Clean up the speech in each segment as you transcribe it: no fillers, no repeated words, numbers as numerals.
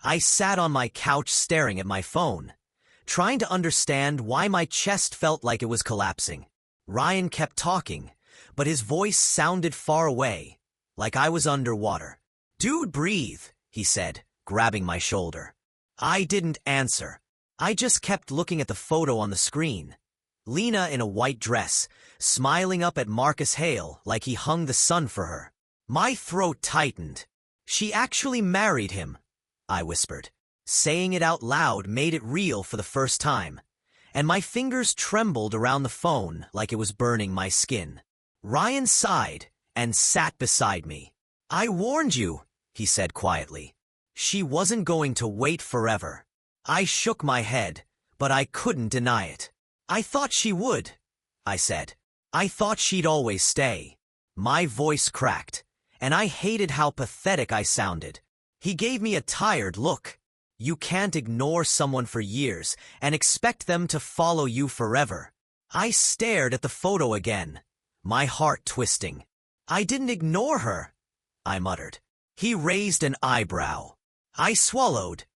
I sat on my couch staring at my phone, trying to understand why my chest felt like it was collapsing. Ryan kept talking, but his voice sounded far away, like I was underwater. "Dude, breathe," he said, grabbing my shoulder. I didn't answer. I just kept looking at the photo on the screen. Lena in a white dress, smiling up at Marcus Hale like he hung the sun for her. My throat tightened. "She actually married him," I whispered. Saying it out loud made it real for the first time, and my fingers trembled around the phone like it was burning my skin. Ryan sighed and sat beside me. "I warned you," he said quietly. "She wasn't going to wait forever." I shook my head, but I couldn't deny it. "I thought she would," I said. "I thought she'd always stay." My voice cracked, and I hated how pathetic I sounded. He gave me a tired look. "You can't ignore someone for years and expect them to follow you forever." I stared at the photo again, my heart twisting. "I didn't ignore her," I muttered. He raised an eyebrow. I swallowed.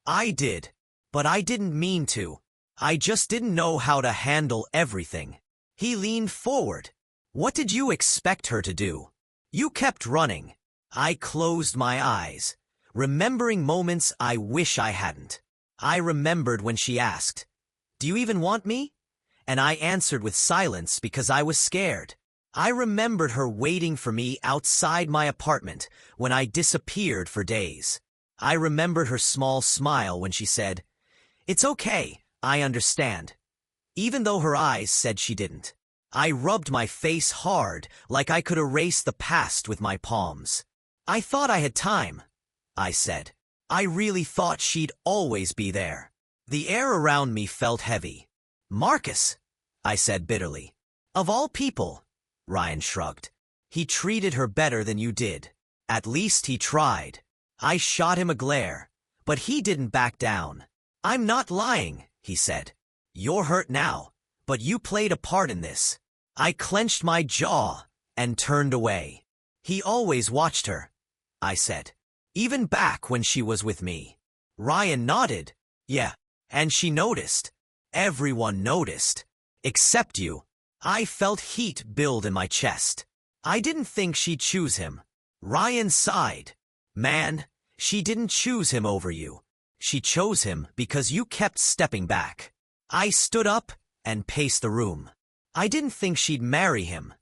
"I did, but I didn't mean to. I just didn't know how to handle everything." He leaned forward. "What did you expect her to do? You kept running." I closed my eyes, remembering moments I wish I hadn't. I remembered when she asked, "Do you even want me?" And I answered with silence because I was scared. I remembered her waiting for me outside my apartment when I disappeared for days. I remembered her small smile when she said, "It's okay, I understand," even though her eyes said she didn't. I rubbed my face hard like I could erase the past with my palms. "I thought I had time," I said. "I really thought she'd always be there." The air around me felt heavy. "Marcus," I said bitterly. "Of all people," Ryan shrugged. "He treated her better than you did. At least he tried." I shot him a glare, but he didn't back down. "I'm not lying," he said. "You're hurt now, but you played a part in this." I clenched my jaw and turned away. "He always watched her," I said. "Even back when she was with me." Ryan nodded. "Yeah, and she noticed. Everyone noticed. Except you." I felt heat build in my chest. "I didn't think she'd choose him." Ryan sighed. "Man, she didn't choose him over you. She chose him because you kept stepping back." I stood up and paced the room. "I didn't think she'd marry him,"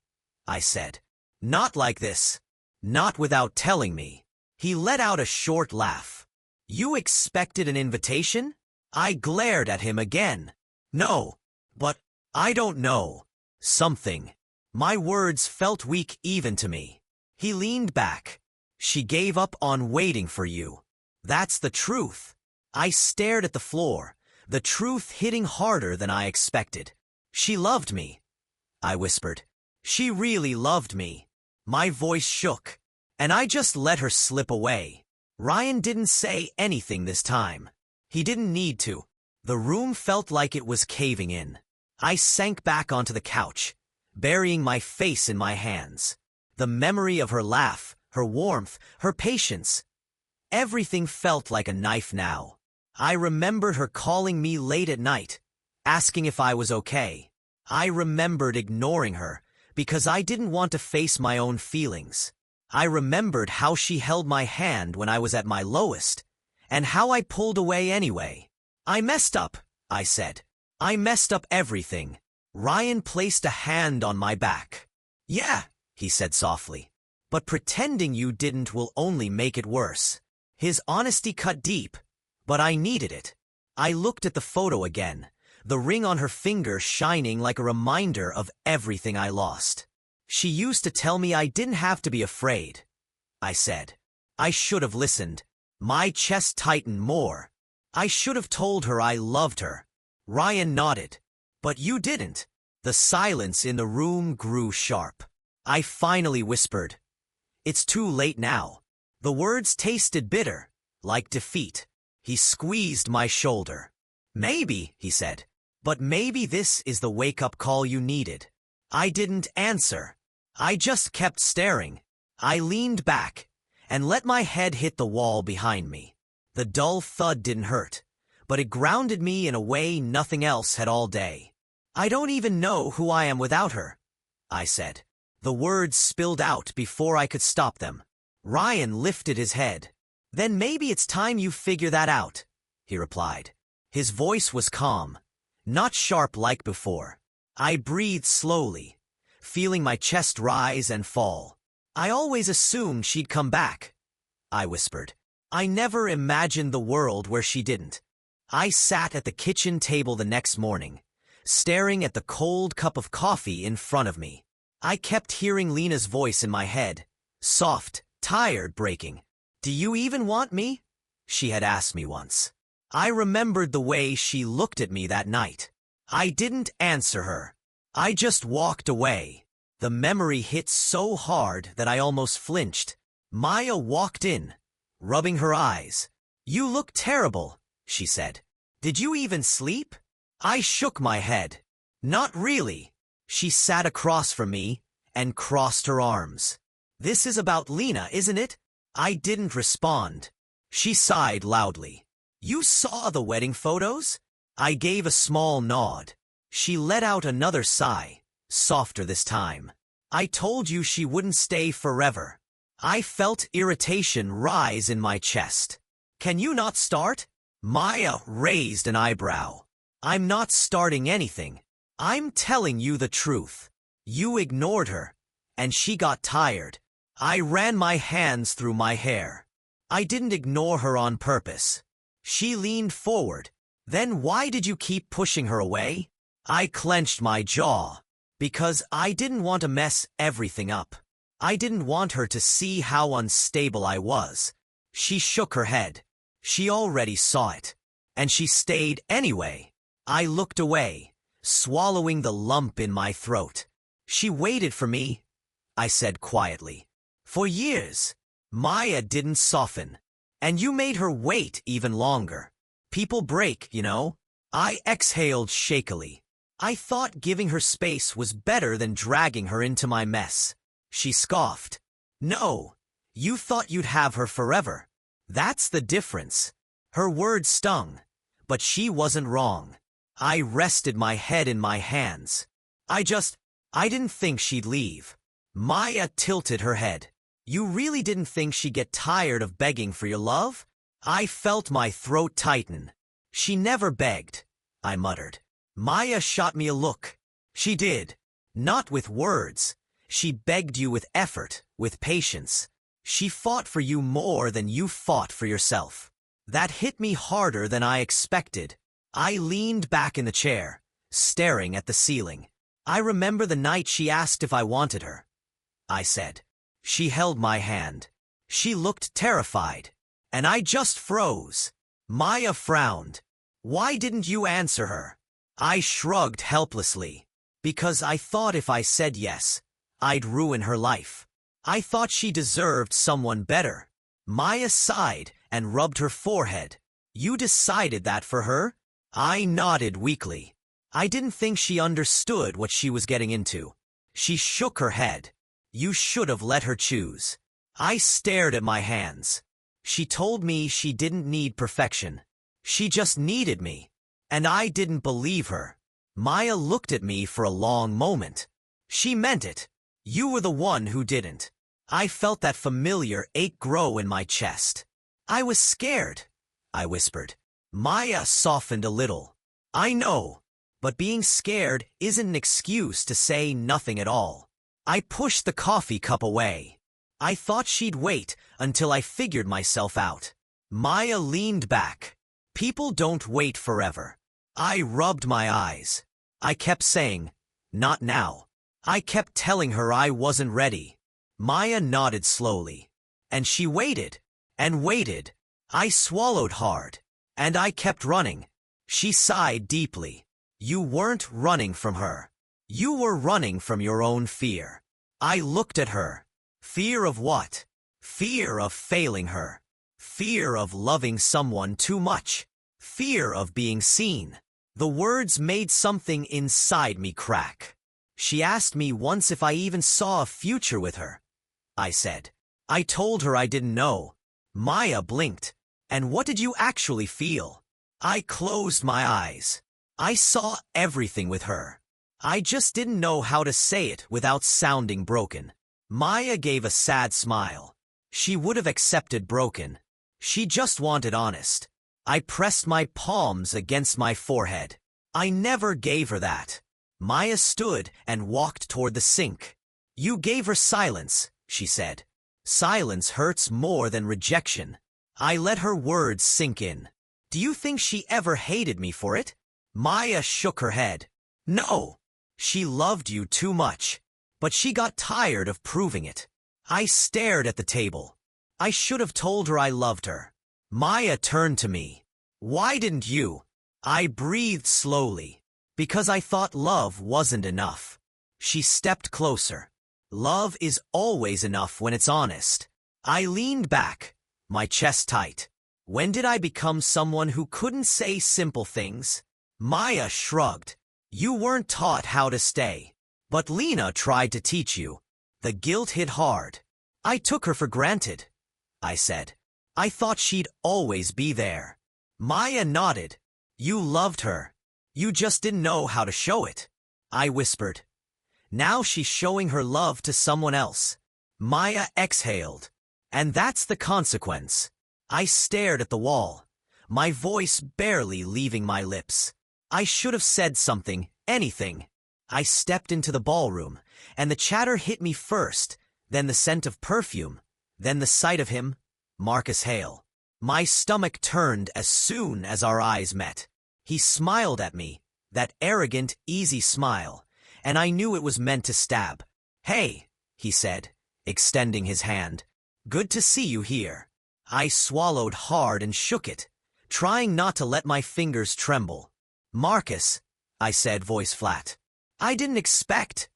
I said. "Not like this. Not without telling me." He let out a short laugh. "You expected an invitation?" I glared at him again. "No, but I don't know. Something." My words felt weak even to me. He leaned back. "She gave up on waiting for you. That's the truth." I stared at the floor, the truth hitting harder than I expected. "She loved me," I whispered. "She really loved me." My voice shook, and I just let her slip away. Ryan didn't say anything this time. He didn't need to. The room felt like it was caving in. I sank back onto the couch, burying my face in my hands. The memory of her laugh, her warmth, her patience. Everything felt like a knife now. I remembered her calling me late at night, asking if I was okay. I remembered ignoring her because I didn't want to face my own feelings. I remembered how she held my hand when I was at my lowest, and how I pulled away anyway. "I messed up," I said. "I messed up everything." Ryan placed a hand on my back. "Yeah," he said softly, "but pretending you didn't will only make it worse." His honesty cut deep, but I needed it. I looked at the photo again, the ring on her finger shining like a reminder of everything I lost. "She used to tell me I didn't have to be afraid," I said. I should have listened. My chest tightened more. I should have told her I loved her. Ryan nodded. "But you didn't." The silence in the room grew sharp. I finally whispered, "It's too late now." The words tasted bitter, like defeat. He squeezed my shoulder. "Maybe," he said, "but maybe this is the wake-up call you needed." I didn't answer. I just kept staring. I leaned back and let my head hit the wall behind me. The dull thud didn't hurt, but it grounded me in a way nothing else had all day. I don't even know who I am without her, I said. The words spilled out before I could stop them. Ryan lifted his head. Then maybe it's time you figure that out, he replied. His voice was calm, not sharp like before. I breathed slowly, feeling my chest rise and fall. I always assumed she'd come back, I whispered. I never imagined the world where she didn't. I sat at the kitchen table the next morning, staring at the cold cup of coffee in front of me. I kept hearing Lena's voice in my head, soft, tired, breaking. "Do you even want me?" she had asked me once. I remembered the way she looked at me that night. I didn't answer her. I just walked away. The memory hit so hard that I almost flinched. Maya walked in, rubbing her eyes. "You look terrible," she said. "Did you even sleep?" I shook my head. "Not really." She sat across from me and crossed her arms. "This is about Lena, isn't it?" I didn't respond. She sighed loudly. "You saw the wedding photos?" I gave a small nod. She let out another sigh, softer this time. "I told you she wouldn't stay forever." I felt irritation rise in my chest. "Can you not start?" Maya raised an eyebrow. "I'm not starting anything. I'm telling you the truth. You ignored her, and she got tired." I ran my hands through my hair. "I didn't ignore her on purpose." She leaned forward. "Then why did you keep pushing her away?" I clenched my jaw. "Because I didn't want to mess everything up. I didn't want her to see how unstable I was." She shook her head. She already saw it. And she stayed anyway. I looked away, swallowing the lump in my throat. "She waited for me," I said quietly. "For years." Maya didn't soften. "And you made her wait even longer. People break, you know." I exhaled shakily. I thought giving her space was better than dragging her into my mess. She scoffed. "No, you thought you'd have her forever. That's the difference." Her words stung, but she wasn't wrong. I rested my head in my hands. I didn't think she'd leave." Maya tilted her head. "You really didn't think she'd get tired of begging for your love?" I felt my throat tighten. "She never begged," I muttered. Maya shot me a look. "She did. Not with words. She begged you with effort, with patience. She fought for you more than you fought for yourself." That hit me harder than I expected. I leaned back in the chair, staring at the ceiling. "I remember the night she asked if I wanted her," I said. She held my hand. She looked terrified, and I just froze. Maya frowned. "Why didn't you answer her?" I shrugged helplessly. "Because I thought if I said yes, I'd ruin her life. I thought she deserved someone better." Maya sighed and rubbed her forehead. "You decided that for her?" I nodded weakly. I didn't think she understood what she was getting into. She shook her head. "You should have let her choose." I stared at my hands. She told me she didn't need perfection. She just needed me. And I didn't believe her. Maya looked at me for a long moment. She meant it. "You were the one who didn't." I felt that familiar ache grow in my chest. "I was scared," I whispered. Maya softened a little. "I know, but being scared isn't an excuse to say nothing at all." I pushed the coffee cup away. I thought she'd wait until I figured myself out. Maya leaned back. "People don't wait forever." I rubbed my eyes. I kept saying, "Not now." I kept telling her I wasn't ready. Maya nodded slowly. And she waited, and waited. I swallowed hard, and I kept running. She sighed deeply. "You weren't running from her. You were running from your own fear." I looked at her. Fear of what? Fear of failing her. Fear of loving someone too much. Fear of being seen. The words made something inside me crack. She asked me once if I even saw a future with her. I said. I told her I didn't know. Maya blinked. And what did you actually feel? I closed my eyes. I saw everything with her. I just didn't know how to say it without sounding broken. Maya gave a sad smile. She would have accepted broken. She just wanted honest. I pressed my palms against my forehead. I never gave her that. Maya stood and walked toward the sink. You gave her silence, she said. Silence hurts more than rejection. I let her words sink in. Do you think she ever hated me for it? Maya shook her head. No. She loved you too much. But she got tired of proving it. I stared at the table. I should have told her I loved her. Maya turned to me. Why didn't you? I breathed slowly. Because I thought love wasn't enough. She stepped closer. Love is always enough when it's honest. I leaned back, my chest tight. When did I become someone who couldn't say simple things? Maya shrugged. You weren't taught how to stay. But Lena tried to teach you. The guilt hit hard. I took her for granted, I said. I thought she'd always be there. Maya nodded. You loved her. You just didn't know how to show it. I whispered. Now she's showing her love to someone else. Maya exhaled. And that's the consequence. I stared at the wall, my voice barely leaving my lips. I should have said something, anything. I stepped into the ballroom, and the chatter hit me first, then the scent of perfume, then the sight of him, Marcus Hale. My stomach turned as soon as our eyes met. He smiled at me, that arrogant, easy smile, and I knew it was meant to stab. Hey, he said, extending his hand. Good to see you here. I swallowed hard and shook it, trying not to let my fingers tremble. Marcus, I said, voice flat. I didn't expect.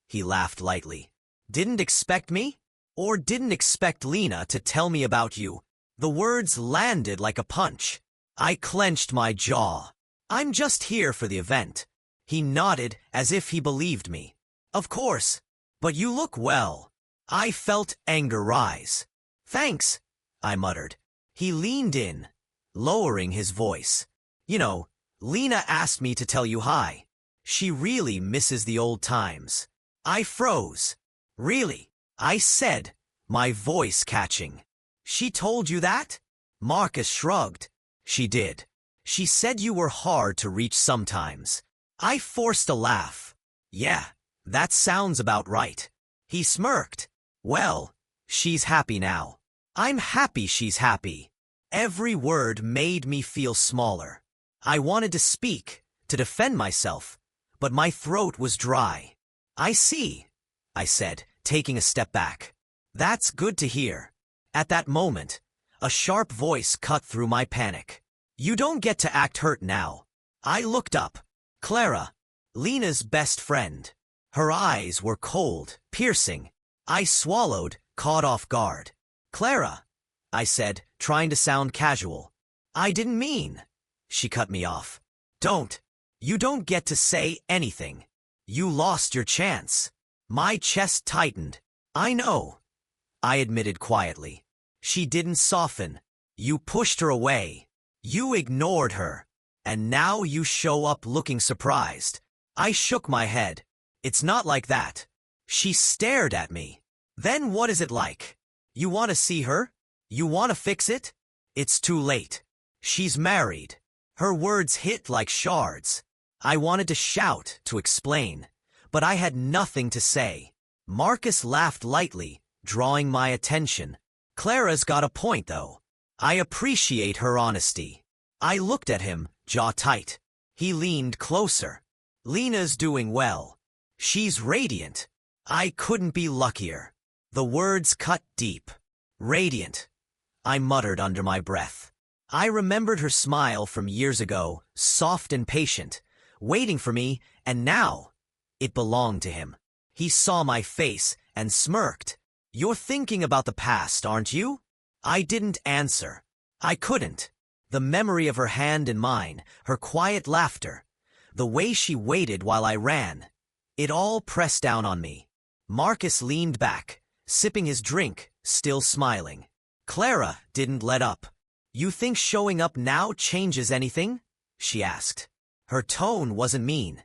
He laughed lightly. Didn't expect me? Or didn't expect Lena to tell me about you? The words landed like a punch. I clenched my jaw. I'm just here for the event. He nodded as if he believed me. Of course, but you look well. I felt anger rise. Thanks, I muttered. He leaned in, lowering his voice. You know, Lena asked me to tell you hi. She really misses the old times. I froze. Really? I said, my voice catching. She told you that? Marcus shrugged. She did. She said you were hard to reach sometimes. I forced a laugh. Yeah, that sounds about right. He smirked. Well, she's happy now. I'm happy she's happy. Every word made me feel smaller. I wanted to speak, to defend myself, but my throat was dry. I see, I said, taking a step back. That's good to hear. At that moment, a sharp voice cut through my panic. You don't get to act hurt now. I looked up. Clara, Lena's best friend. Her eyes were cold, piercing. I swallowed, caught off guard. Clara, I said, trying to sound casual. I didn't mean. She cut me off. Don't. You don't get to say anything. You lost your chance. My chest tightened. I know, I admitted quietly. She didn't soften. You pushed her away. You ignored her. And now you show up looking surprised. I shook my head. It's not like that. She stared at me. Then what is it like? You want to see her? You want to fix it? It's too late. She's married. Her words hit like shards. I wanted to shout, to explain, but I had nothing to say. Marcus laughed lightly, drawing my attention. Clara's got a point, though. I appreciate her honesty. I looked at him, jaw tight. He leaned closer. Lena's doing well. She's radiant. I couldn't be luckier. The words cut deep. Radiant, I muttered under my breath. I remembered her smile from years ago, soft and patient, waiting for me, and now it belonged to him. He saw my face and smirked. You're thinking about the past, aren't you? I didn't answer. I couldn't. The memory of her hand in mine, her quiet laughter, the way she waited while I ran, it all pressed down on me. Marcus leaned back, sipping his drink, still smiling. Clara didn't let up. You think showing up now changes anything? She asked. Her tone wasn't mean.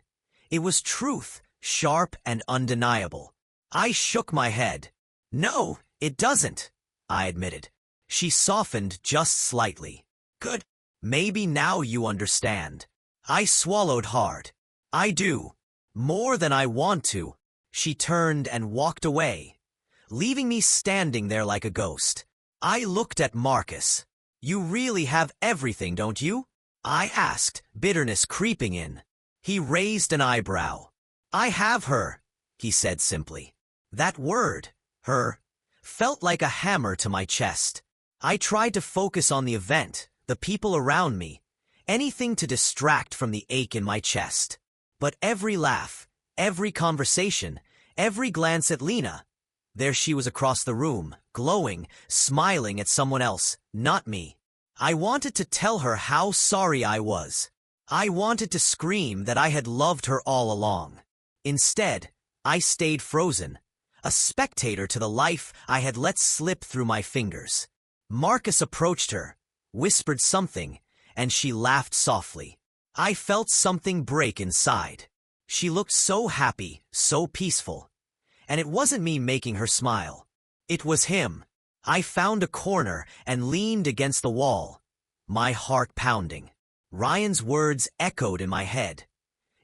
It was truth, sharp and undeniable. I shook my head. No, it doesn't, I admitted. She softened just slightly. Good. Maybe now you understand. I swallowed hard. I do. More than I want to. She turned and walked away, leaving me standing there like a ghost. I looked at Marcus. You really have everything, don't you? I asked, bitterness creeping in. He raised an eyebrow. I have her, he said simply. That word, her, felt like a hammer to my chest. I tried to focus on the event, the people around me, anything to distract from the ache in my chest. But every laugh, every conversation, every glance at Lena, there she was across the room, glowing, smiling at someone else, not me. I wanted to tell her how sorry I was. I wanted to scream that I had loved her all along. Instead, I stayed frozen, a spectator to the life I had let slip through my fingers. Marcus approached her, whispered something, and she laughed softly. I felt something break inside. She looked so happy, so peaceful. And it wasn't me making her smile. It was him. I found a corner and leaned against the wall, my heart pounding. Ryan's words echoed in my head.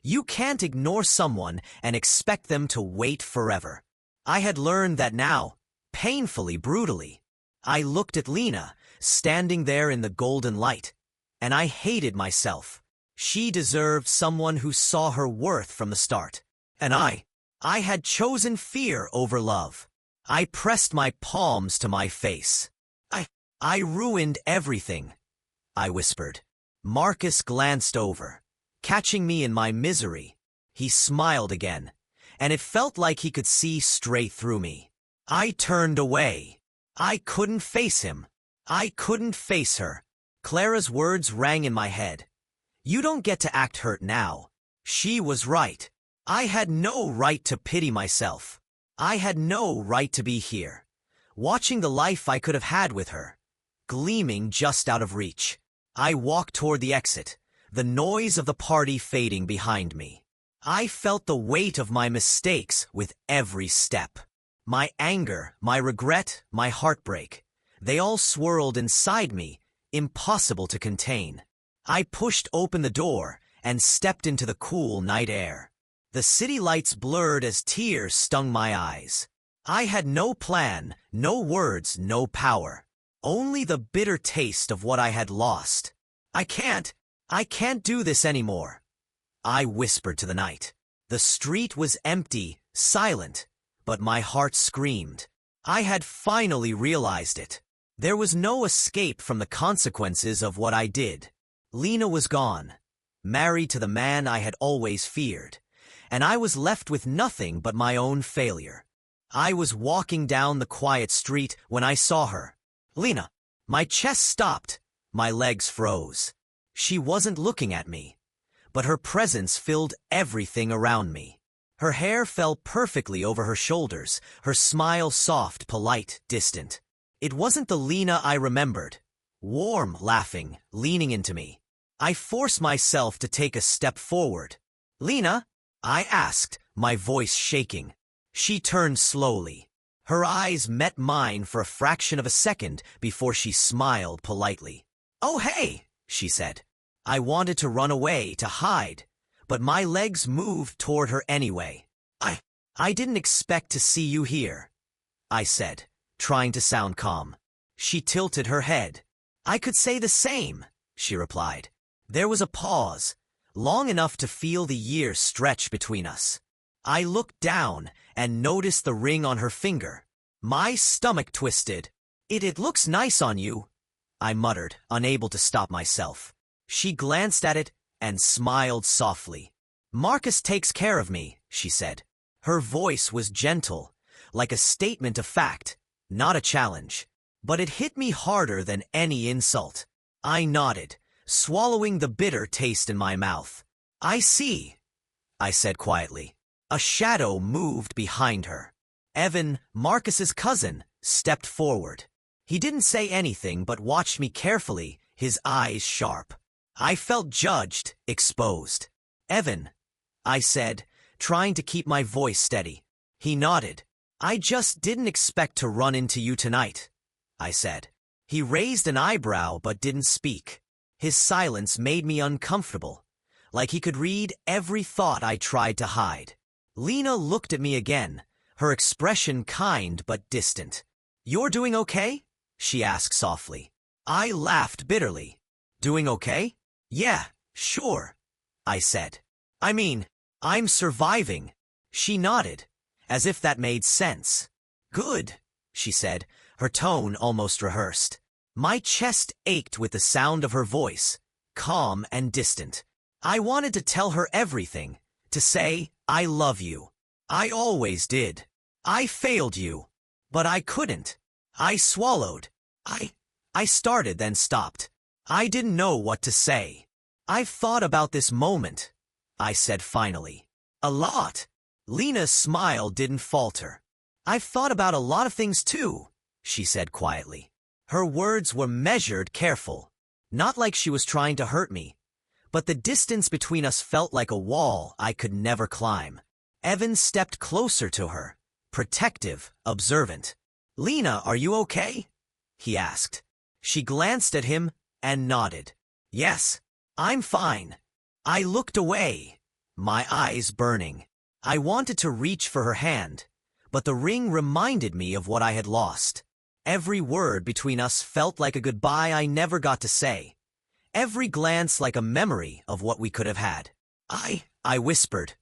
You can't ignore someone and expect them to wait forever. I had learned that now, painfully, brutally. I looked at Lena, standing there in the golden light, and I hated myself. She deserved someone who saw her worth from the start. And I had chosen fear over love. I pressed my palms to my face. I ruined everything, I whispered. Marcus glanced over, catching me in my misery. He smiled again, and it felt like he could see straight through me. I turned away. I couldn't face him. I couldn't face her. Clara's words rang in my head. You don't get to act hurt now. She was right. I had no right to pity myself. I had no right to be here, watching the life I could have had with her, gleaming just out of reach. I walked toward the exit, the noise of the party fading behind me. I felt the weight of my mistakes with every step. My anger, my regret, my heartbreak, they all swirled inside me, impossible to contain. I pushed open the door and stepped into the cool night air. The city lights blurred as tears stung my eyes. I had no plan, no words, no power. Only the bitter taste of what I had lost. I can't do this anymore, I whispered to the night. The street was empty, silent, but my heart screamed. I had finally realized it. There was no escape from the consequences of what I did. Lena was gone, married to the man I had always feared, and I was left with nothing but my own failure. I was walking down the quiet street when I saw her. Lena. My chest stopped, my legs froze. She wasn't looking at me, but her presence filled everything around me. Her hair fell perfectly over her shoulders, her smile soft, polite, distant. It wasn't the Lena I remembered. Warm, laughing, leaning into me. I forced myself to take a step forward. Lena? I asked, my voice shaking. She turned slowly. Her eyes met mine for a fraction of a second before she smiled politely. Oh, hey, she said. I wanted to run away, to hide, but my legs moved toward her anyway. I didn't expect to see you here, I said, trying to sound calm. She tilted her head. I could say the same, she replied. There was a pause, long enough to feel the years stretch between us. I looked down and noticed the ring on her finger. My stomach twisted. It looks nice on you, I muttered, unable to stop myself. She glanced at it and smiled softly. Marcus takes care of me, she said. Her voice was gentle, like a statement of fact, not a challenge. But it hit me harder than any insult. I nodded, swallowing the bitter taste in my mouth. I see, I said quietly. A shadow moved behind her. Evan, Marcus's cousin, stepped forward. He didn't say anything but watched me carefully, his eyes sharp. I felt judged, exposed. "Evan," I said, trying to keep my voice steady. He nodded. "I just didn't expect to run into you tonight," I said. He raised an eyebrow but didn't speak. His silence made me uncomfortable, like he could read every thought I tried to hide. Lena looked at me again, her expression kind but distant. "You're doing okay?" she asked softly. I laughed bitterly. "Doing okay?" "Yeah, sure," I said. "I mean, I'm surviving." She nodded, as if that made sense. "Good," she said, her tone almost rehearsed. My chest ached with the sound of her voice, calm and distant. I wanted to tell her everything, to say, "I love you. I always did. I failed you." But I couldn't. I swallowed. I started, then stopped. I didn't know what to say. "I've thought about this moment," I said finally. "A lot." Lena's smile didn't falter. "I've thought about a lot of things too," she said quietly. Her words were measured, careful. Not like she was trying to hurt me, but the distance between us felt like a wall I could never climb. Evan stepped closer to her, protective, observant. "Lena, are you okay?" he asked. She glanced at him and nodded. "Yes, I'm fine." I looked away, my eyes burning. I wanted to reach for her hand, but the ring reminded me of what I had lost. Every word between us felt like a goodbye I never got to say. Every glance like a memory of what we could have had. I whispered,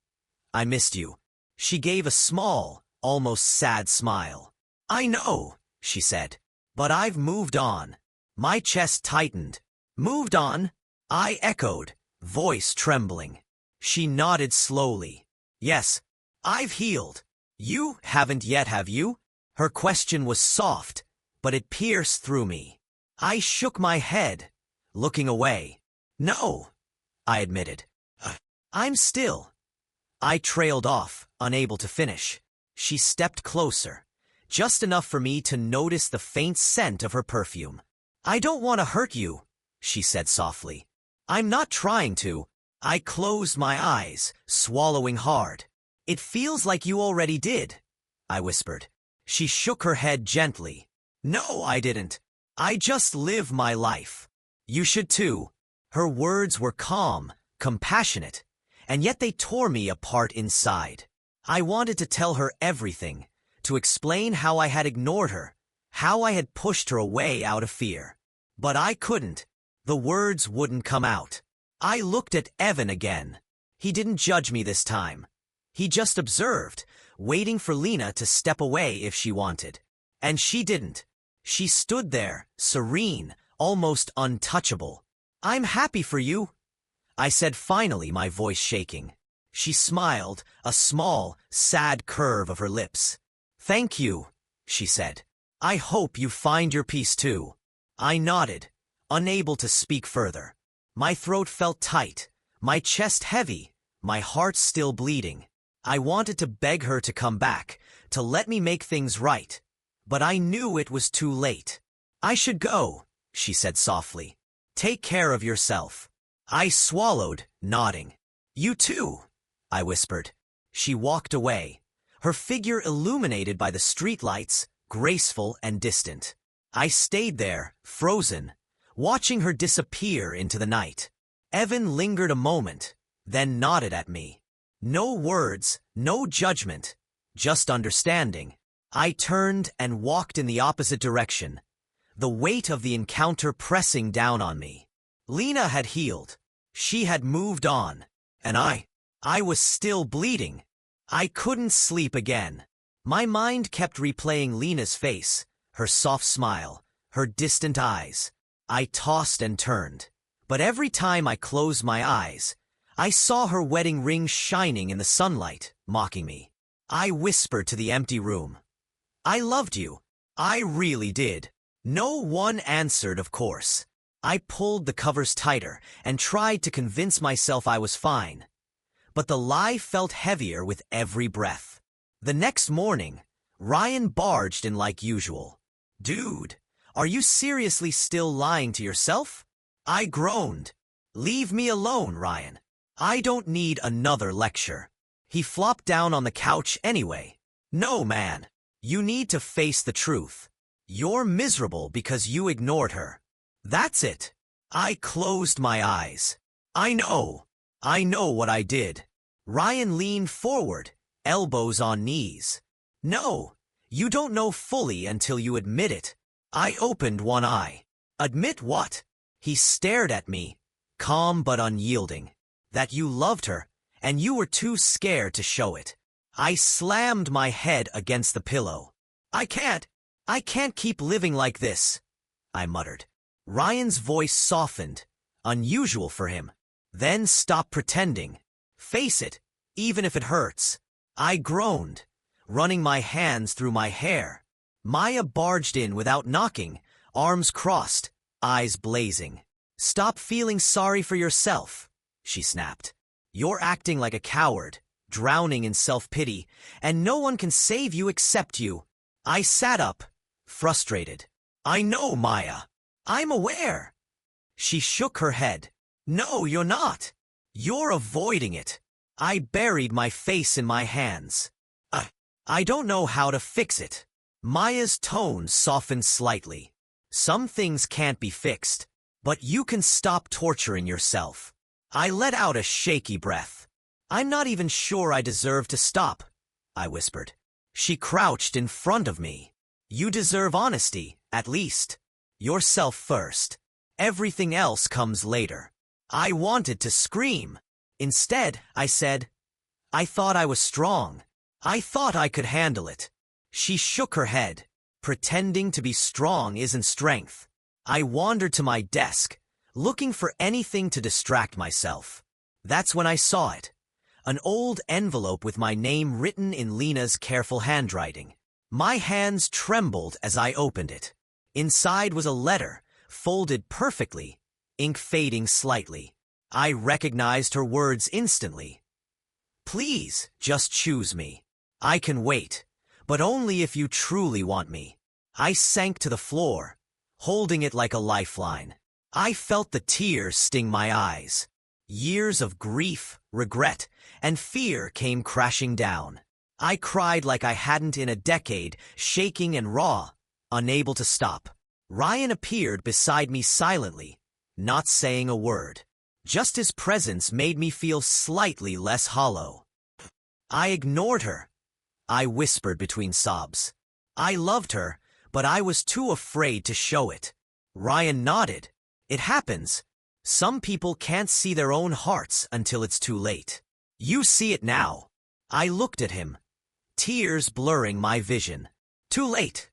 "I missed you." She gave a small, almost sad smile. "I know," she said, "but I've moved on." My chest tightened. "Moved on?" I echoed, voice trembling. She nodded slowly. "Yes, I've healed. You haven't yet, have you?" Her question was soft, but it pierced through me. I shook my head, looking away. "No," I admitted. I'm still." I trailed off, unable to finish. She stepped closer, just enough for me to notice the faint scent of her perfume. "I don't want to hurt you," she said softly. "I'm not trying to." I closed my eyes, swallowing hard. "It feels like you already did," I whispered. She shook her head gently. "No, I didn't. I just live my life. You should too." Her words were calm, compassionate, and yet they tore me apart inside. I wanted to tell her everything, to explain how I had ignored her, how I had pushed her away out of fear. But I couldn't. The words wouldn't come out. I looked at Evan again. He didn't judge me this time. He just observed, waiting for Lena to step away if she wanted. And she didn't. She stood there, serene, almost untouchable. "I'm happy for you," I said finally, my voice shaking. She smiled, a small, sad curve of her lips. "Thank you," she said. "I hope you find your peace too." I nodded, unable to speak further. My throat felt tight, my chest heavy, my heart still bleeding. I wanted to beg her to come back, to let me make things right, but I knew it was too late. "I should go," she said softly. "Take care of yourself." I swallowed, nodding. "You too," I whispered. She walked away, her figure illuminated by the streetlights, graceful and distant. I stayed there, frozen, watching her disappear into the night. Evan lingered a moment, then nodded at me. No words, no judgment, just understanding. I turned and walked in the opposite direction, the weight of the encounter pressing down on me. Lena had healed. She had moved on. And I was still bleeding. I couldn't sleep again. My mind kept replaying Lena's face, her soft smile, her distant eyes. I tossed and turned, but every time I closed my eyes, I saw her wedding ring shining in the sunlight, mocking me. I whispered to the empty room, "I loved you. I really did." No one answered, of course. I pulled the covers tighter and tried to convince myself I was fine. But the lie felt heavier with every breath. The next morning, Ryan barged in like usual. "Dude, Are you seriously still lying to yourself? I groaned. Leave me alone, Ryan. I don't need another lecture. He flopped down on the couch anyway. No, man. You need to face the truth. You're miserable because you ignored her. That's it. I closed my eyes. I know what I did. Ryan leaned forward, elbows on knees. No, you don't know fully until you admit it. I opened one eye. Admit what? He stared at me, calm but unyielding. That you loved her, and you were too scared to show it. I slammed my head against the pillow. I can't keep living like this, I muttered. Ryan's voice softened, unusual for him. Then stop pretending. Face it, even if it hurts. I groaned, running my hands through my hair. Maya barged in without knocking, arms crossed, eyes blazing. Stop feeling sorry for yourself, she snapped. You're acting like a coward, drowning in self-pity, and no one can save you except you. I sat up, frustrated. I know, Maya. I'm aware. She shook her head. No, you're not. You're avoiding it. I buried my face in my hands. I don't know how to fix it. Maya's tone softened slightly. Some things can't be fixed, but you can stop torturing yourself. I let out a shaky breath. I'm not even sure I deserve to stop, I whispered. She crouched in front of me. You deserve honesty, at least. Yourself first. Everything else comes later. I wanted to scream. Instead, I said, I thought I was strong. I thought I could handle it. She shook her head. Pretending to be strong isn't strength. I wandered to my desk, looking for anything to distract myself. That's when I saw it. An old envelope with my name written in Lena's careful handwriting. My hands trembled as I opened it. Inside was a letter, folded perfectly, ink fading slightly. I recognized her words instantly. Please, just choose me. I can wait, but only if you truly want me. I sank to the floor, holding it like a lifeline. I felt the tears sting my eyes. Years of grief, regret, and fear came crashing down. I cried like I hadn't in a decade, shaking and raw, unable to stop. Ryan appeared beside me silently, not saying a word. Just his presence made me feel slightly less hollow. I ignored her. I whispered between sobs. I loved her, but I was too afraid to show it. Ryan nodded. It happens. Some people can't see their own hearts until it's too late. You see it now. I looked at him, tears blurring my vision. Too late,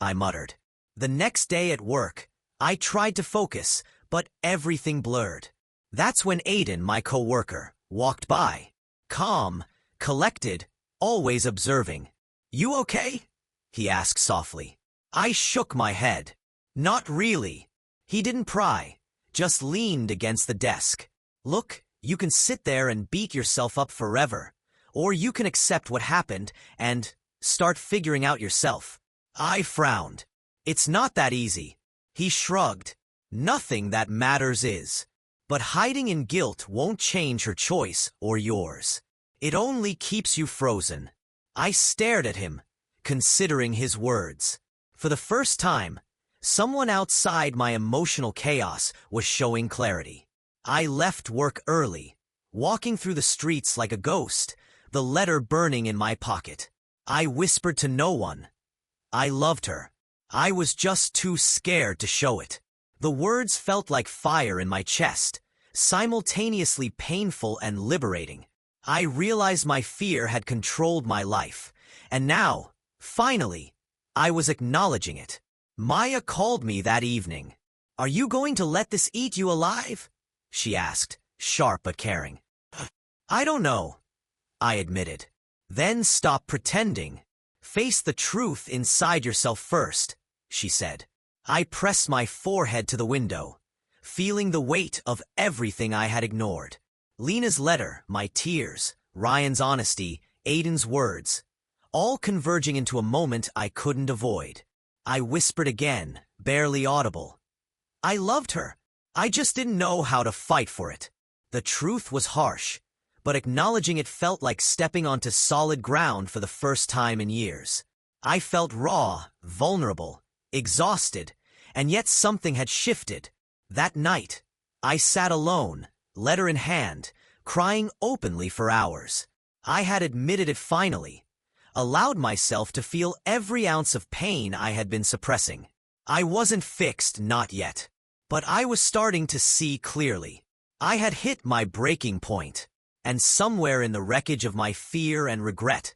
I muttered. The next day at work, I tried to focus, but everything blurred. That's when Aiden, my coworker, walked by. Calm, collected, always observing. You okay? He asked softly. I shook my head. Not really. He didn't pry, just leaned against the desk. Look, you can sit there and beat yourself up forever, or you can accept what happened and start figuring out yourself. I frowned. It's not that easy. He shrugged. Nothing that matters is. But hiding in guilt won't change her choice or yours. It only keeps you frozen. I stared at him, considering his words. For the first time, someone outside my emotional chaos was showing clarity. I left work early, walking through the streets like a ghost, the letter burning in my pocket. I whispered to no one. I loved her. I was just too scared to show it. The words felt like fire in my chest, simultaneously painful and liberating. I realized my fear had controlled my life, and now, finally, I was acknowledging it. Maya called me that evening. Are you going to let this eat you alive? She asked, sharp but caring. I don't know, I admitted. Then stop pretending. Face the truth inside yourself first, she said. I pressed my forehead to the window, feeling the weight of everything I had ignored. Lena's letter, my tears, Ryan's honesty, Aiden's words, all converging into a moment I couldn't avoid. I whispered again, barely audible. I loved her. I just didn't know how to fight for it. The truth was harsh, but acknowledging it felt like stepping onto solid ground for the first time in years. I felt raw, vulnerable, exhausted, and yet something had shifted. That night, I sat alone, letter in hand, crying openly for hours. I had admitted it finally, allowed myself to feel every ounce of pain I had been suppressing. I wasn't fixed, not yet, but I was starting to see clearly. I had hit my breaking point, and somewhere in the wreckage of my fear and regret,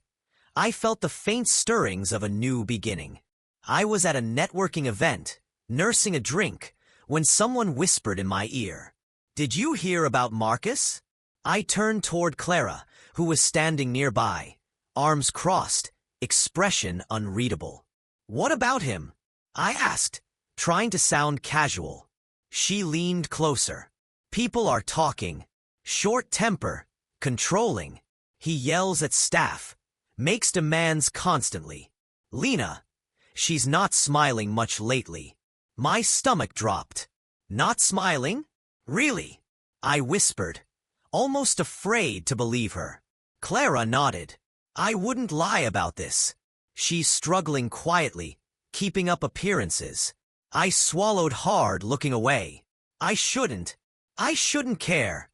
I felt the faint stirrings of a new beginning. I was at a networking event, nursing a drink, when someone whispered in my ear, "Did you hear about Marcus?" I turned toward Clara, who was standing nearby, arms crossed, expression unreadable. "What about him?" I asked, trying to sound casual. She leaned closer. "People are talking. Short temper, controlling. He yells at staff, makes demands constantly. Lena, she's not smiling much lately." My stomach dropped. "Not smiling? Really?" I whispered, almost afraid to believe her. Clara nodded. "I wouldn't lie about this. She's struggling quietly, keeping up appearances." I swallowed hard, looking away. I shouldn't care,"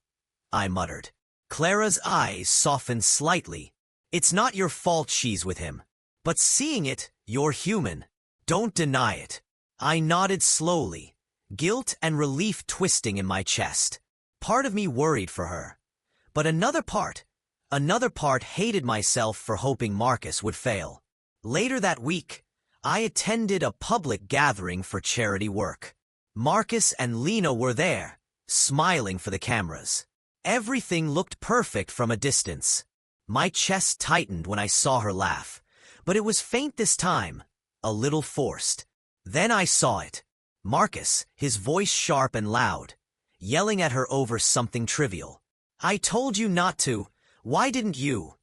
I muttered. Clara's eyes softened slightly. "It's not your fault she's with him. But seeing it, you're human. Don't deny it." I nodded slowly, guilt and relief twisting in my chest. Part of me worried for her. But another part hated myself for hoping Marcus would fail. Later that week, I attended a public gathering for charity work. Marcus and Lena were there, smiling for the cameras. Everything looked perfect from a distance. My chest tightened when I saw her laugh, but it was faint this time, a little forced. Then I saw it. Marcus, his voice sharp and loud, yelling at her over something trivial. "I told you not to. Why didn't you?"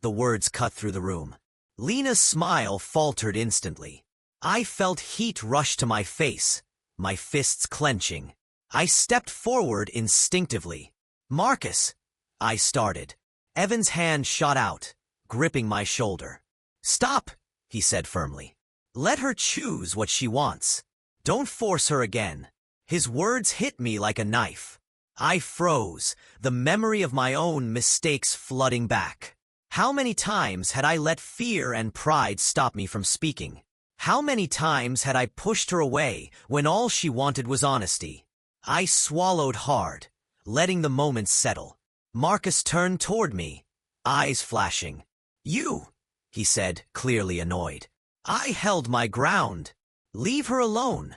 The words cut through the room. Lena's smile faltered instantly. I felt heat rush to my face, my fists clenching. I stepped forward instinctively. "Marcus," I started. Evan's hand shot out, gripping my shoulder. "Stop," he said firmly. "Let her choose what she wants. Don't force her again." His words hit me like a knife. I froze, the memory of my own mistakes flooding back. How many times had I let fear and pride stop me from speaking? How many times had I pushed her away when all she wanted was honesty? I swallowed hard, letting the moment settle. Marcus turned toward me, eyes flashing. "You," he said, clearly annoyed. I held my ground. "Leave her alone,"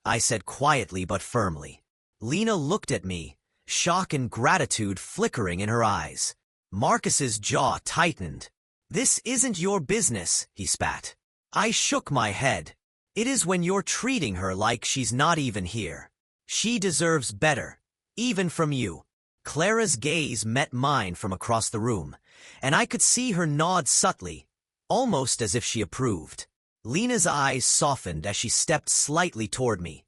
I said quietly but firmly. Lena looked at me, shock and gratitude flickering in her eyes. Marcus's jaw tightened. "This isn't your business," he spat. I shook my head. "It is when you're treating her like she's not even here. She deserves better, even from you." Clara's gaze met mine from across the room, and I could see her nod subtly, almost as if she approved. Lena's eyes softened as she stepped slightly toward me,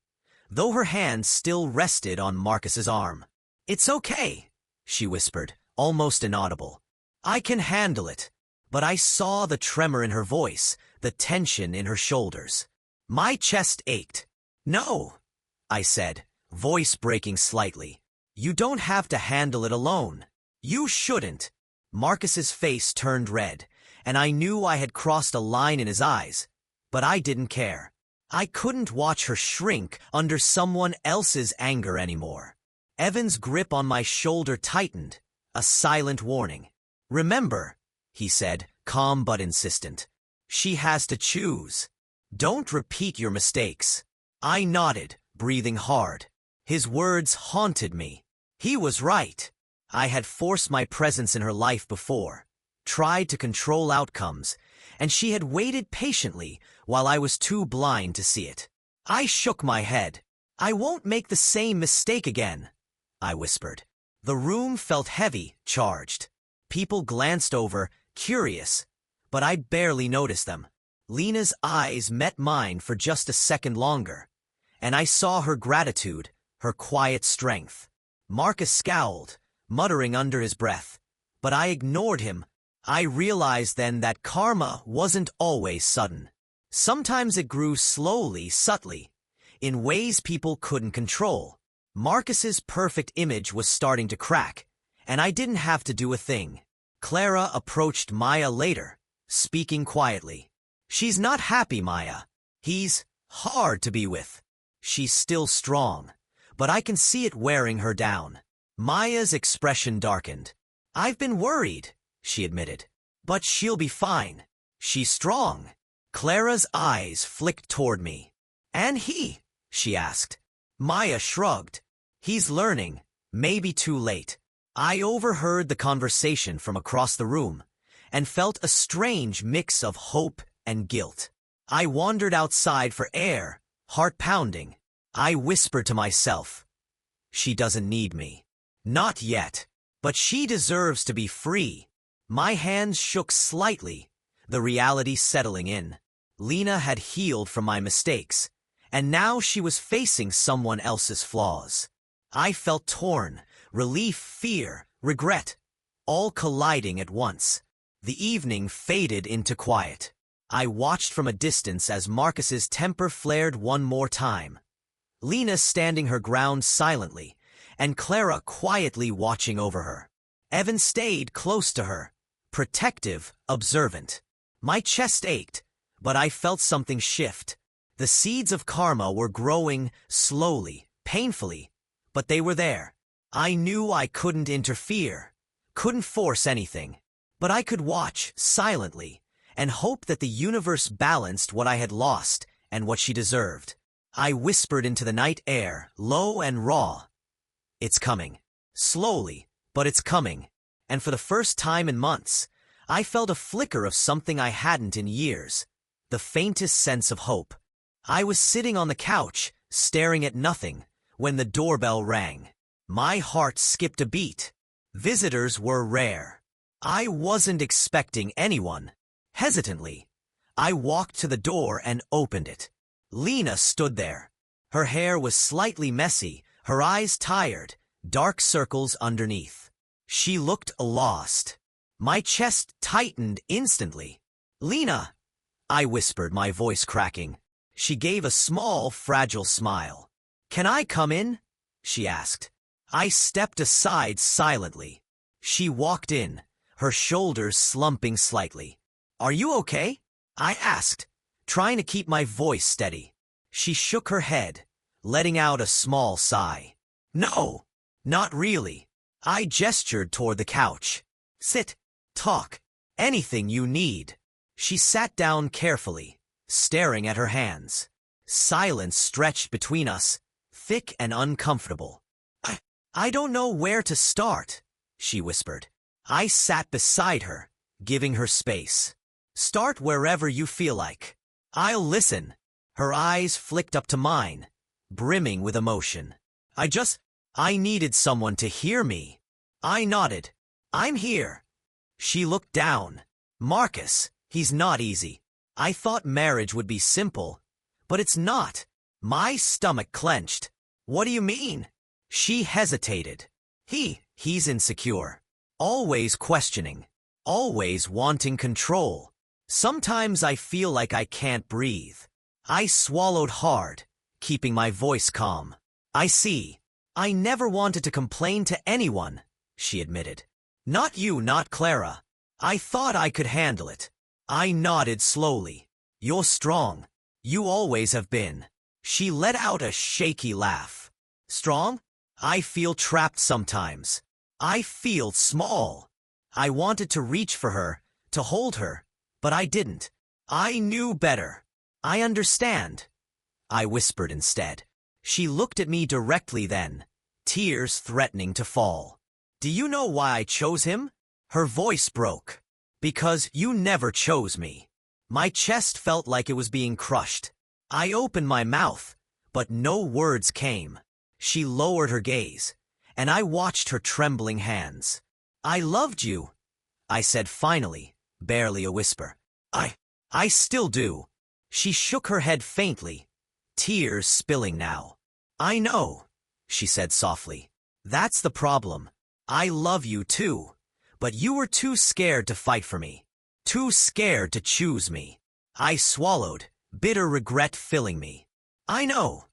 though her hand still rested on Marcus's arm. "It's okay," she whispered, almost inaudible. "I can handle it." But I saw the tremor in her voice, the tension in her shoulders. My chest ached. "No," I said, voice breaking slightly. "You don't have to handle it alone. You shouldn't." Marcus's face turned red, and I knew I had crossed a line in his eyes, but I didn't care. I couldn't watch her shrink under someone else's anger anymore. Evan's grip on my shoulder tightened, a silent warning. "Remember," he said, calm but insistent, "she has to choose. Don't repeat your mistakes." I nodded, breathing hard. His words haunted me. He was right. I had forced my presence in her life before, tried to control outcomes, and she had waited patiently while I was too blind to see it. I shook my head. "I won't make the same mistake again," I whispered. The room felt heavy, charged. People glanced over, curious, but I barely noticed them. Lena's eyes met mine for just a second longer, and I saw her gratitude, her quiet strength. Marcus scowled, muttering under his breath, but I ignored him. I realized then that karma wasn't always sudden. Sometimes it grew slowly, subtly, in ways people couldn't control. Marcus's perfect image was starting to crack, and I didn't have to do a thing. Clara approached Maya later, speaking quietly. "She's not happy, Maya. He's hard to be with. She's still strong, but I can see it wearing her down." Maya's expression darkened. "I've been worried," she admitted. "But she'll be fine. She's strong." Clara's eyes flicked toward me. "And he?" she asked. Maya shrugged. "He's learning, maybe too late." I overheard the conversation from across the room and felt a strange mix of hope and guilt. I wandered outside for air, heart pounding. I whispered to myself, "She doesn't need me. Not yet. But she deserves to be free." My hands shook slightly, the reality settling in. Lena had healed from my mistakes, and now she was facing someone else's flaws. I felt torn, relief, fear, regret, all colliding at once. The evening faded into quiet. I watched from a distance as Marcus's temper flared one more time. Lena standing her ground silently, and Clara quietly watching over her. Evan stayed close to her, protective, observant. My chest ached, but I felt something shift. The seeds of karma were growing slowly, painfully, but they were there. I knew I couldn't interfere, couldn't force anything, but I could watch silently and hope that the universe balanced what I had lost and what she deserved. I whispered into the night air, low and raw, "It's coming. Slowly, but it's coming." And for the first time in months, I felt a flicker of something I hadn't in years, the faintest sense of hope. I was sitting on the couch, staring at nothing, when the doorbell rang. My heart skipped a beat. Visitors were rare. I wasn't expecting anyone. Hesitantly, I walked to the door and opened it. Lena stood there. Her hair was slightly messy, her eyes tired, dark circles underneath. She looked lost. My chest tightened instantly. "Lena," I whispered, my voice cracking. She gave a small, fragile smile. "Can I come in?" she asked. I stepped aside silently. She walked in, her shoulders slumping slightly. "Are you okay?" I asked, trying to keep my voice steady. She shook her head, letting out a small sigh. "No, not really." I gestured toward the couch. "Sit, talk, anything you need." She sat down carefully, staring at her hands. Silence stretched between us, thick and uncomfortable. I don't know where to start," she whispered. I sat beside her, giving her space. "Start wherever you feel like. I'll listen." Her eyes flicked up to mine, brimming with emotion. I needed someone to hear me." I nodded. "I'm here." She looked down. "Marcus, he's not easy. I thought marriage would be simple, but it's not." My stomach clenched. "What do you mean?" She hesitated. He's insecure. Always questioning. Always wanting control. Sometimes I feel like I can't breathe." I swallowed hard, keeping my voice calm. "I see. I never wanted to complain to anyone," she admitted. "Not you, not Clara. I thought I could handle it." I nodded slowly. "You're strong. You always have been." She let out a shaky laugh. "Strong? I feel trapped sometimes. I feel small." I wanted to reach for her, to hold her, but I didn't. I knew better. "I understand," I whispered instead. She looked at me directly then, tears threatening to fall. "Do you know why I chose him?" Her voice broke. "Because you never chose me." My chest felt like it was being crushed. I opened my mouth, but no words came. She lowered her gaze, and I watched her trembling hands. "I loved you," I said finally, barely a whisper. I still do. She shook her head faintly, tears spilling now. I know, she said softly. That's the problem. I love you too, but you were too scared to fight for me. Too scared to choose me. I swallowed, bitter regret filling me. I know,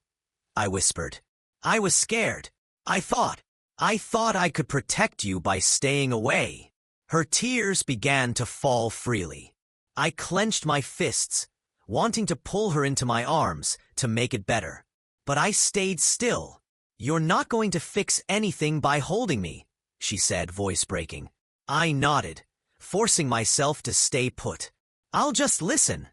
I whispered. I was scared. I thought I could protect you by staying away. Her tears began to fall freely. I clenched my fists, wanting to pull her into my arms to make it better. But I stayed still. You're not going to fix anything by holding me, she said, voice breaking. I nodded, forcing myself to stay put. I'll just listen,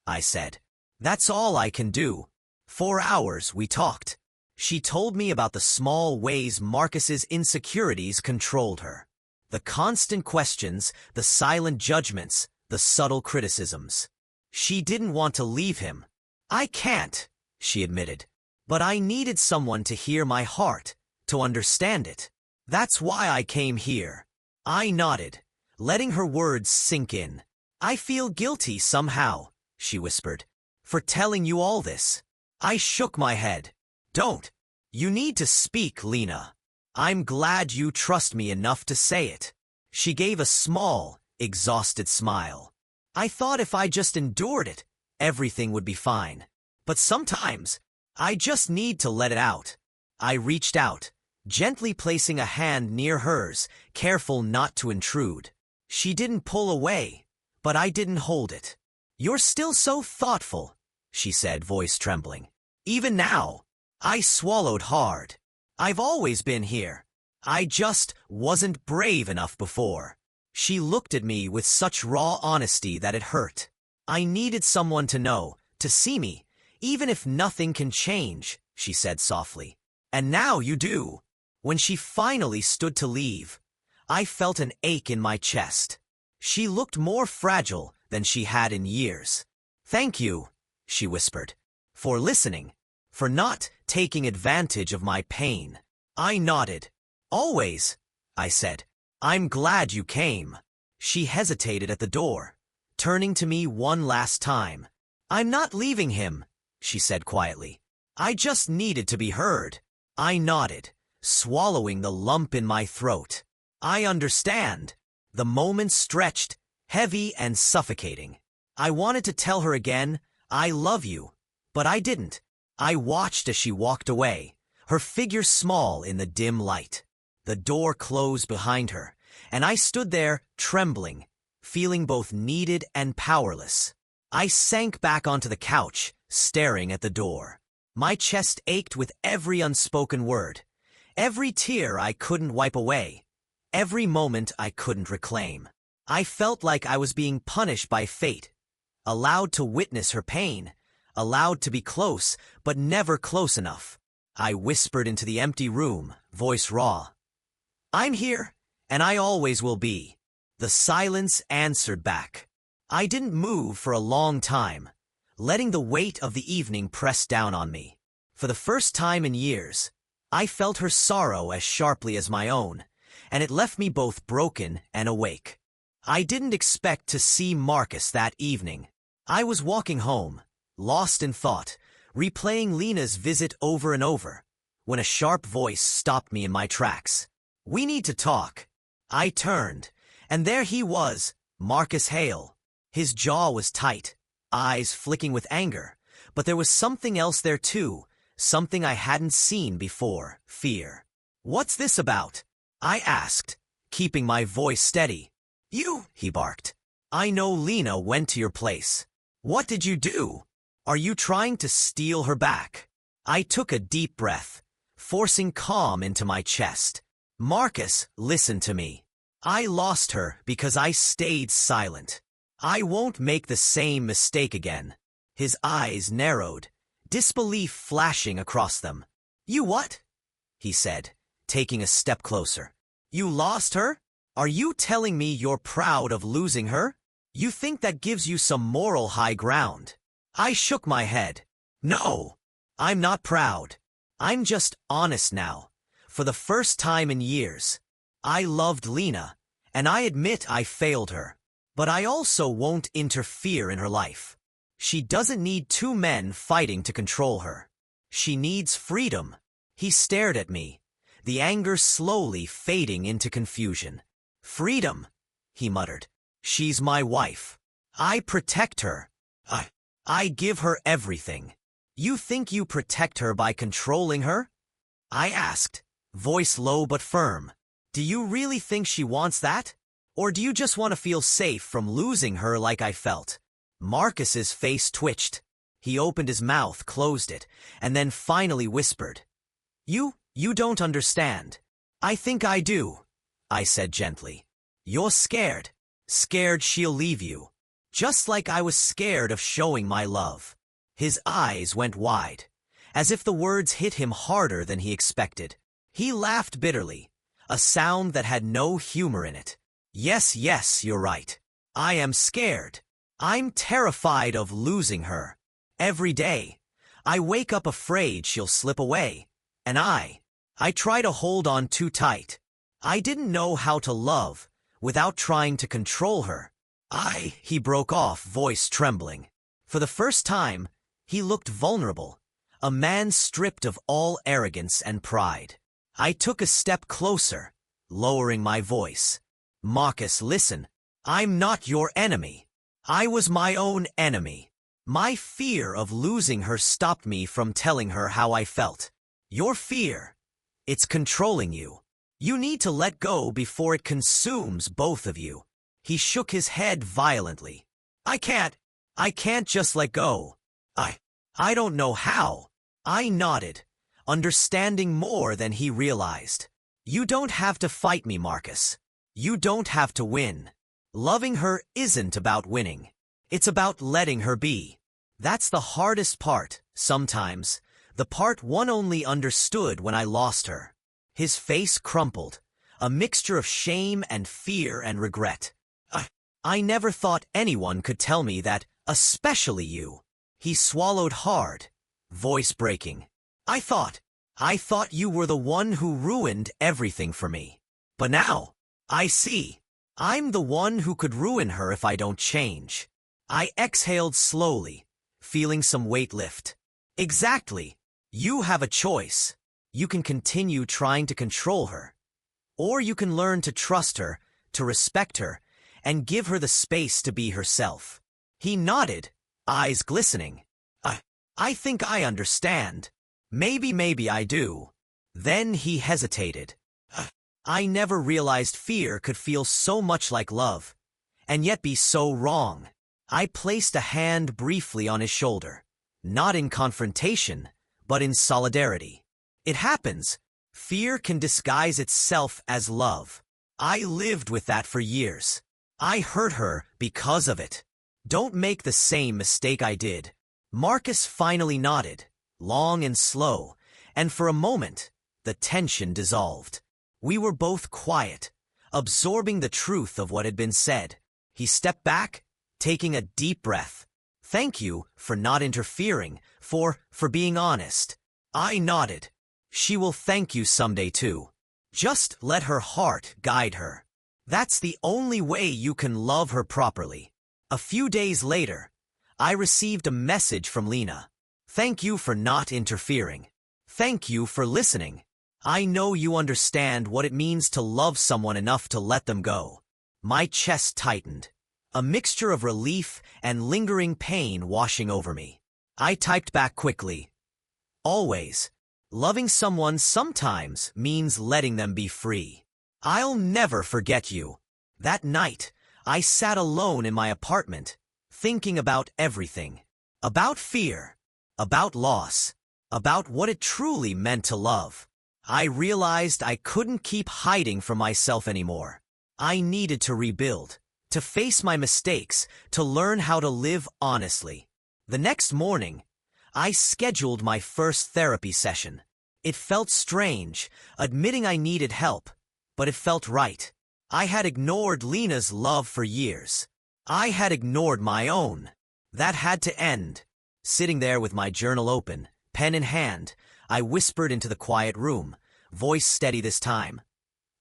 I said. That's all I can do. For hours we talked. She told me about the small ways Marcus's insecurities controlled her. The constant questions, the silent judgments, the subtle criticisms. She didn't want to leave him. I can't, she admitted. But I needed someone to hear my heart, to understand it. That's why I came here. I nodded, letting her words sink in. I feel guilty somehow, she whispered, for telling you all this. I shook my head. Don't. You need to speak, Lena. I'm glad you trust me enough to say it. She gave a small, exhausted smile. I thought if I just endured it, everything would be fine. But sometimes, I just need to let it out. I reached out, gently placing a hand near hers, careful not to intrude. She didn't pull away, but I didn't hold it. You're still so thoughtful, she said, voice trembling. Even now, I swallowed hard. I've always been here. I just wasn't brave enough before. She looked at me with such raw honesty that it hurt. I needed someone to know, to see me, even if nothing can change, she said softly. And now you do. When she finally stood to leave, I felt an ache in my chest. She looked more fragile than she had in years. Thank you, she whispered, for listening, for not taking advantage of my pain. I nodded. Always, I said. I'm glad you came. She hesitated at the door, turning to me one last time. I'm not leaving him, she said quietly. I just needed to be heard. I nodded, swallowing the lump in my throat. I understand. The moment stretched, heavy and suffocating. I wanted to tell her again, I love you, but I didn't. I watched as she walked away, her figure small in the dim light. The door closed behind her, and I stood there, trembling, feeling both needed and powerless. I sank back onto the couch, staring at the door. My chest ached with every unspoken word, every tear I couldn't wipe away, every moment I couldn't reclaim. I felt like I was being punished by fate, allowed to witness her pain, allowed to be close, but never close enough. I whispered into the empty room, voice raw. I'm here, and I always will be. The silence answered back. I didn't move for a long time, letting the weight of the evening press down on me. For the first time in years, I felt her sorrow as sharply as my own, and it left me both broken and awake. I didn't expect to see Marcus that evening. I was walking home, lost in thought, replaying Lena's visit over and over, when a sharp voice stopped me in my tracks. We need to talk. I turned, and there he was, Marcus Hale. His jaw was tight, eyes flicking with anger, but there was something else there too, something I hadn't seen before, fear. What's this about? I asked, keeping my voice steady. You, he barked. I know Lena went to your place. What did you do? Are you trying to steal her back? I took a deep breath, forcing calm into my chest. Marcus, listen to me. I lost her because I stayed silent. I won't make the same mistake again. His eyes narrowed, disbelief flashing across them. You what? He said, taking a step closer. You lost her? Are you telling me you're proud of losing her? You think that gives you some moral high ground? I shook my head. No, I'm not proud. I'm just honest now. For the first time in years, I loved Lena, and I admit I failed her. But I also won't interfere in her life. She doesn't need two men fighting to control her. She needs freedom. He stared at me, the anger slowly fading into confusion. Freedom, he muttered. She's my wife. I protect her. I give her everything. You think you protect her by controlling her? I asked, voice low but firm. Do you really think she wants that? Or do you just want to feel safe from losing her like I felt? Marcus's face twitched. He opened his mouth, closed it, and then finally whispered. You don't understand. I think I do, I said gently. You're scared. Scared she'll leave you. Just like I was scared of showing my love. His eyes went wide, as if the words hit him harder than he expected. He laughed bitterly, a sound that had no humor in it. Yes, you're right. I am scared. I'm terrified of losing her. Every day, I wake up afraid she'll slip away, and I try to hold on too tight. I didn't know how to love without trying to control her. He broke off, voice trembling. For the first time, he looked vulnerable, a man stripped of all arrogance and pride. I took a step closer, lowering my voice. Marcus, listen. I'm not your enemy. I was my own enemy. My fear of losing her stopped me from telling her how I felt. Your fear, it's controlling you. You need to let go before it consumes both of you. He shook his head violently. I can't just let go. I don't know how. I nodded, understanding more than he realized. You don't have to fight me, Marcus. You don't have to win. Loving her isn't about winning. It's about letting her be. That's the hardest part, sometimes, the part one only understood when I lost her. His face crumpled, a mixture of shame and fear and regret. I never thought anyone could tell me that, especially you. He swallowed hard, voice breaking. I thought you were the one who ruined everything for me. But now, I see. I'm the one who could ruin her if I don't change. I exhaled slowly, feeling some weight lift. Exactly. You have a choice. You can continue trying to control her. Or you can learn to trust her, to respect her, and give her the space to be herself. He nodded, eyes glistening. I think I understand. Maybe I do. Then he hesitated. I never realized fear could feel so much like love, and yet be so wrong. I placed a hand briefly on his shoulder, not in confrontation, but in solidarity. It happens. Fear can disguise itself as love. I lived with that for years. I hurt her because of it. Don't make the same mistake I did. Marcus finally nodded, long and slow, and for a moment, the tension dissolved. We were both quiet, absorbing the truth of what had been said. He stepped back, taking a deep breath. Thank you for not interfering, for being honest. I nodded. She will thank you someday too. Just let her heart guide her. That's the only way you can love her properly. A few days later, I received a message from Lena. Thank you for not interfering. Thank you for listening. I know you understand what it means to love someone enough to let them go. My chest tightened, a mixture of relief and lingering pain washing over me. I typed back quickly. Always. Loving someone sometimes means letting them be free. I'll never forget you. That night, I sat alone in my apartment, thinking about everything. About fear, about loss, about what it truly meant to love. I realized I couldn't keep hiding from myself anymore. I needed to rebuild, to face my mistakes, to learn how to live honestly. The next morning, I scheduled my first therapy session. It felt strange, admitting I needed help, but it felt right. I had ignored Lena's love for years. I had ignored my own. That had to end. Sitting there with my journal open, pen in hand, I whispered into the quiet room, voice steady this time.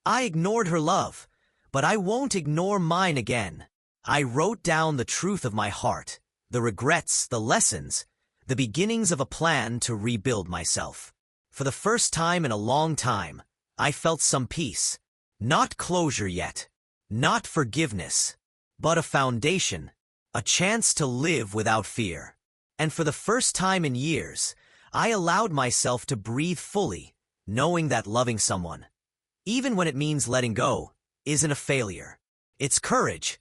I ignored her love, but I won't ignore mine again. I wrote down the truth of my heart, the regrets, the lessons, the beginnings of a plan to rebuild myself. For the first time in a long time, I felt some peace. Not closure yet, not forgiveness, but a foundation, a chance to live without fear. And for the first time in years, I allowed myself to breathe fully, knowing that loving someone, even when it means letting go, isn't a failure. It's courage,